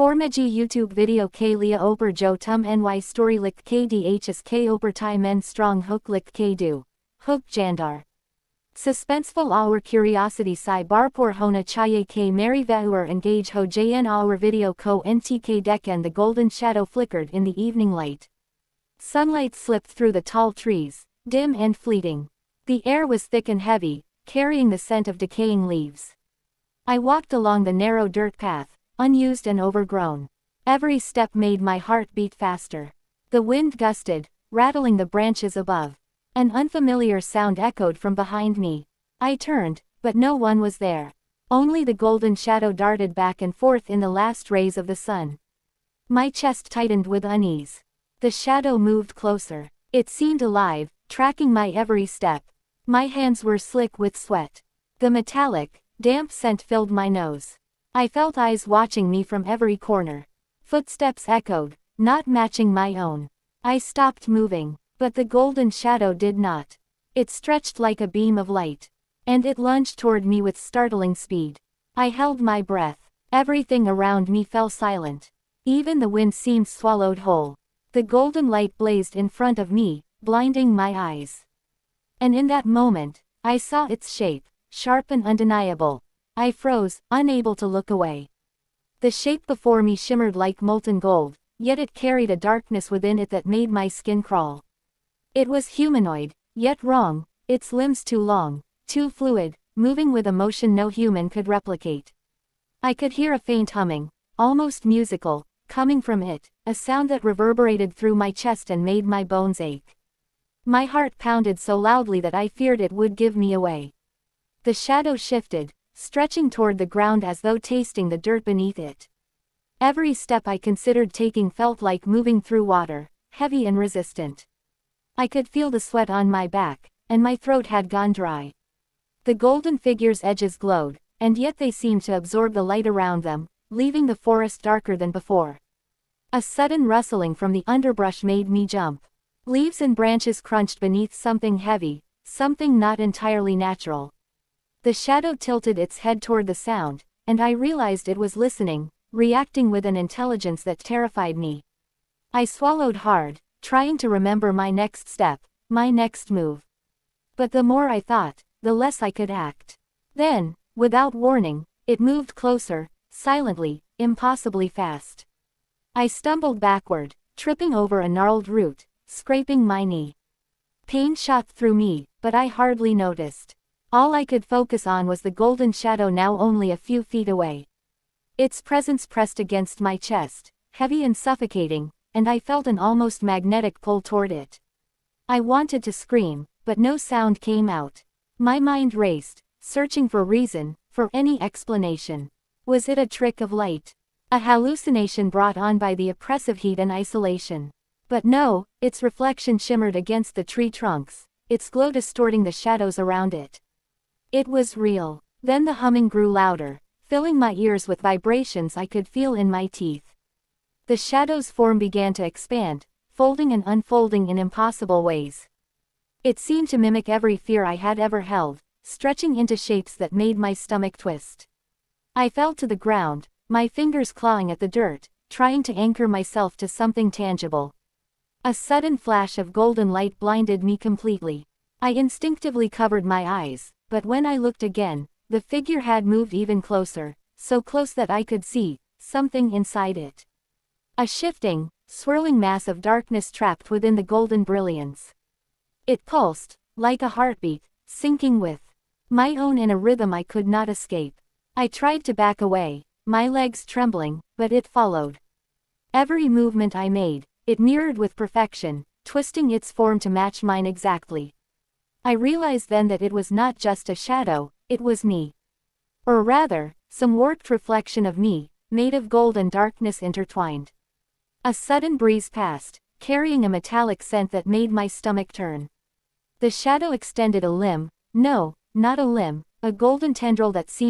Formagi YouTube video k lia oper jo tum ny story lik kdhs k oper tai men strong hook lik k do. Hook jandar. Suspenseful our curiosity si barpor hona chaye k mary vauer engage ho jn our video ko ntk decken. The golden shadow flickered in the evening light. Sunlight slipped through the tall trees, dim and fleeting. The air was thick and heavy, carrying the scent of decaying leaves. I walked along the narrow dirt path, unused and overgrown. Every step made my heart beat faster. The wind gusted, rattling the branches above. An unfamiliar sound echoed from behind me. I turned, but no one was there. Only the golden shadow darted back and forth in the last rays of the sun. My chest tightened with unease. The shadow moved closer. It seemed alive, tracking my every step. My hands were slick with sweat. The metallic, damp scent filled my nose. I felt eyes watching me from every corner. Footsteps echoed, not matching my own. I stopped moving, but the golden shadow did not. It stretched like a beam of light. And it lunged toward me with startling speed. I held my breath. Everything around me fell silent. Even the wind seemed swallowed whole. The golden light blazed in front of me, blinding my eyes. And in that moment, I saw its shape, sharp and undeniable. I froze, unable to look away. The shape before me shimmered like molten gold, yet it carried a darkness within it that made my skin crawl. It was humanoid, yet wrong, its limbs too long, too fluid, moving with a motion no human could replicate. I could hear a faint humming, almost musical, coming from it, a sound that reverberated through my chest and made my bones ache. My heart pounded so loudly that I feared it would give me away. The shadow shifted, stretching toward the ground as though tasting the dirt beneath it. Every step I considered taking felt like moving through water, heavy and resistant. I could feel the sweat on my back, and my throat had gone dry. The golden figure's edges glowed, and yet they seemed to absorb the light around them, leaving the forest darker than before. A sudden rustling from the underbrush made me jump. Leaves and branches crunched beneath something heavy, something not entirely natural. The shadow tilted its head toward the sound, and I realized it was listening, reacting with an intelligence that terrified me. I swallowed hard, trying to remember my next step, my next move. But the more I thought, the less I could act. Then, without warning, it moved closer, silently, impossibly fast. I stumbled backward, tripping over a gnarled root, scraping my knee. Pain shot through me, but I hardly noticed. All I could focus on was the golden shadow now only a few feet away. Its presence pressed against my chest, heavy and suffocating, and I felt an almost magnetic pull toward it. I wanted to scream, but no sound came out. My mind raced, searching for reason, for any explanation. Was it a trick of light? A hallucination brought on by the oppressive heat and isolation? But no, its reflection shimmered against the tree trunks, its glow distorting the shadows around it. It was real. Then the humming grew louder, filling my ears with vibrations I could feel in my teeth. The shadow's form began to expand, folding and unfolding in impossible ways. It seemed to mimic every fear I had ever held, stretching into shapes that made my stomach twist. I fell to the ground, my fingers clawing at the dirt, trying to anchor myself to something tangible. A sudden flash of golden light blinded me completely. I instinctively covered my eyes, but when I looked again, the figure had moved even closer, so close that I could see something inside it. A shifting, swirling mass of darkness trapped within the golden brilliance. It pulsed, like a heartbeat, syncing with my own in a rhythm I could not escape. I tried to back away, my legs trembling, but it followed. Every movement I made, it mirrored with perfection, twisting its form to match mine exactly. I realized then that it was not just a shadow, it was me. Or rather, some warped reflection of me, made of gold and darkness intertwined. A sudden breeze passed, carrying a metallic scent that made my stomach turn. The shadow extended a limb, no, not a limb, a golden tendril that seemed